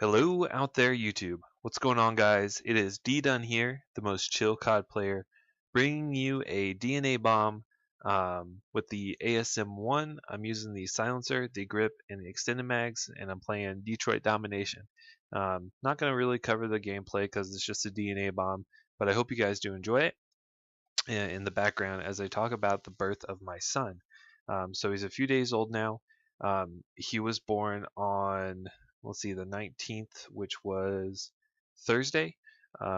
Hello out there, YouTube. What's going on, guys? It is D Dun here, the most chill COD player, bringing you a DNA bomb with the ASM1. I'm using the silencer, the grip, and the extended mags, and I'm playing Detroit Domination. Not going to really cover the gameplay because it's just a DNA bomb, but I hope you guys do enjoy it in the background as I talk about the birth of my son. So he's a few days old now. He was born on, let's see, the 19th, which was Thursday.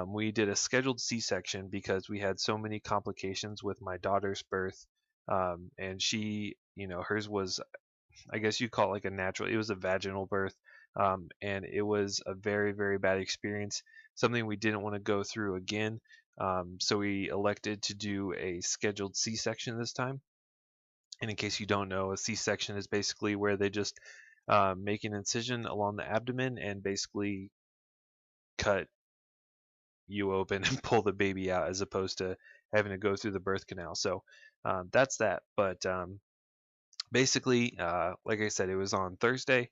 We did a scheduled C-section because we had so many complications with my daughter's birth. And she, hers was, I guess you call it like a natural, it was a vaginal birth. And it was a very, very bad experience, something we didn't want to go through again. So we elected to do a scheduled C-section this time. And in case you don't know, a C-section is basically where they just make an incision along the abdomen and basically cut you open and pull the baby out, as opposed to having to go through the birth canal. So that's that. But basically, like I said, it was on Thursday.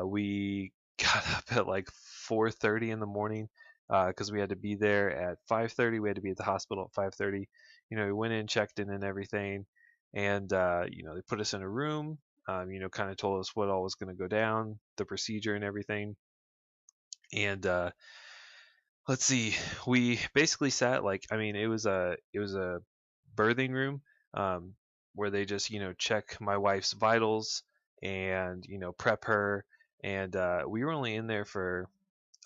We got up at like 4:30 in the morning because we had to be there at 5:30. We had to be at the hospital at 5:30. We went in, checked in, and everything, and they put us in a room. Kind of told us what all was going to go down, the procedure and everything. And let's see, we basically sat like, it was a birthing room, um, where they just check my wife's vitals and prep her. And we were only in there for,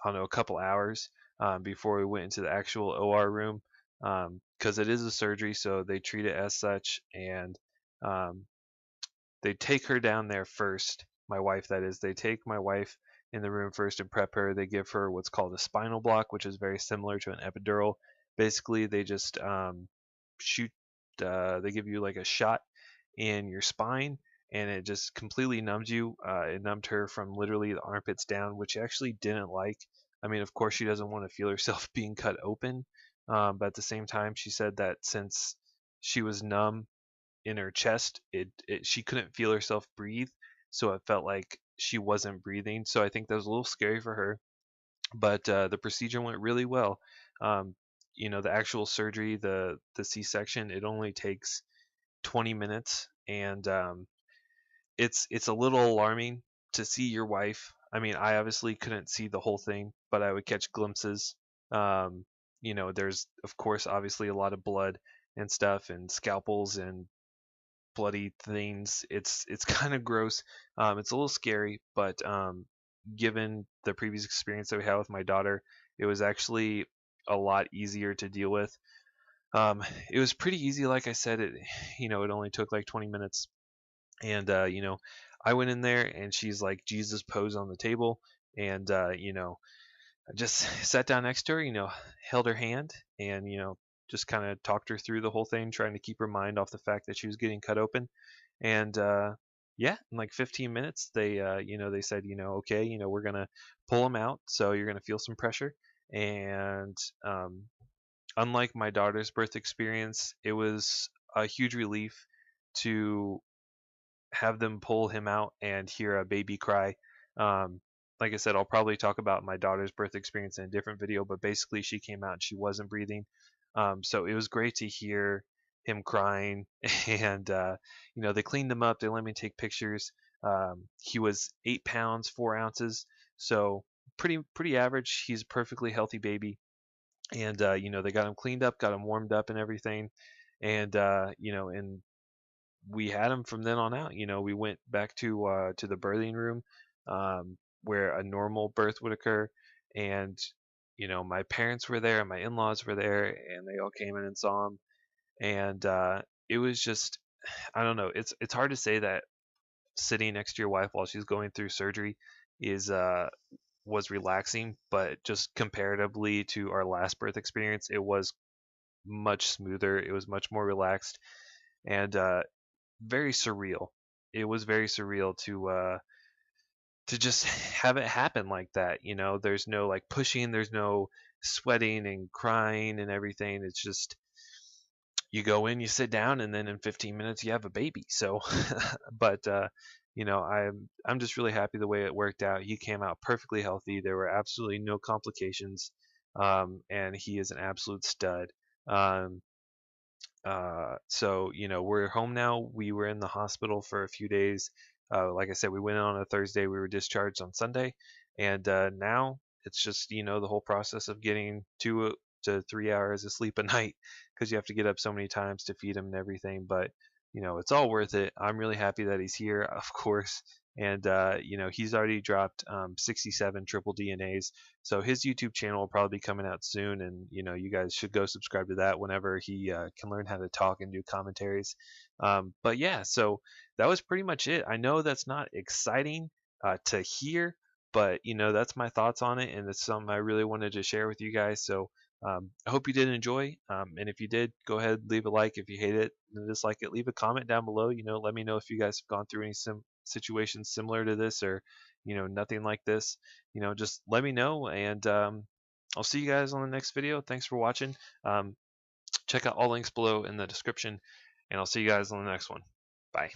I don't know, a couple hours before we went into the actual OR room, because it is a surgery, so they treat it as such. And um, they take her down there first. My wife, that is, they take my wife in the room first and prep her. They give her what's called a spinal block, which is very similar to an epidural. Basically, they just shoot. They give you like a shot in your spine, and it just completely numbs you. It numbed her from literally the armpits down, which she actually didn't like. I mean, of course, she doesn't want to feel herself being cut open, but at the same time, she said that since she was numb in her chest, she couldn't feel herself breathe, so it felt like she wasn't breathing. So I think that was a little scary for her, but the procedure went really well. Um, the actual surgery, the C-section, it only takes 20 minutes, and it's a little alarming to see your wife. I mean, I obviously couldn't see the whole thing, but I would catch glimpses. There's of course obviously a lot of blood and stuff and scalpels and bloody things. It's kind of gross. It's a little scary, but given the previous experience that we had with my daughter, it was actually a lot easier to deal with. It was pretty easy, like I said. It only took like 20 minutes, and I went in there, and she's like Jesus pose on the table, and I just sat down next to her, held her hand, and just kind of talked her through the whole thing, trying to keep her mind off the fact that she was getting cut open. And yeah, in like 15 minutes, they said, okay, we're gonna pull him out, so you're gonna feel some pressure. And unlike my daughter's birth experience, it was a huge relief to have them pull him out and hear a baby cry. Um, like I said, I'll probably talk about my daughter's birth experience in a different video, but basically she came out and she wasn't breathing. So it was great to hear him crying, and they cleaned him up. They let me take pictures. He was 8 pounds 4 ounces, so pretty average. He's a perfectly healthy baby, and they got him cleaned up, got him warmed up, and everything. And and we had him from then on out. We went back to the birthing room, where a normal birth would occur, and my parents were there and my in-laws were there, and they all came in and saw him. And it was just, I don't know. It's hard to say that sitting next to your wife while she's going through surgery is was relaxing, but just comparatively to our last birth experience, it was much smoother. It was much more relaxed, and very surreal. It was very surreal to just have it happen like that. There's no like pushing, there's no sweating and crying and everything. It's just you go in, you sit down, and then in 15 minutes you have a baby. So, but I'm just really happy the way it worked out. He came out perfectly healthy. There were absolutely no complications, and he is an absolute stud. Um, so we're home now. We were in the hospital for a few days. Like I said, we went in on a Thursday. We were discharged on Sunday, and now it's just the whole process of getting 2 to 3 hours of sleep a night because you have to get up so many times to feed him and everything. But it's all worth it. I'm really happy that he's here, of course. And he's already dropped 67 triple DNAs, so his YouTube channel will probably be coming out soon, and you guys should go subscribe to that whenever he can learn how to talk and do commentaries. But yeah, so that was pretty much it. I know that's not exciting to hear, but that's my thoughts on it, and it's something I really wanted to share with you guys. So I hope you did enjoy, and if you did, go ahead, leave a like. If you hate it, dislike it, leave a comment down below. Let me know if you guys have gone through any situations similar to this, or nothing like this. Just let me know, and I'll see you guys on the next video. Thanks for watching. Check out all links below in the description, and I'll see you guys on the next one. Bye.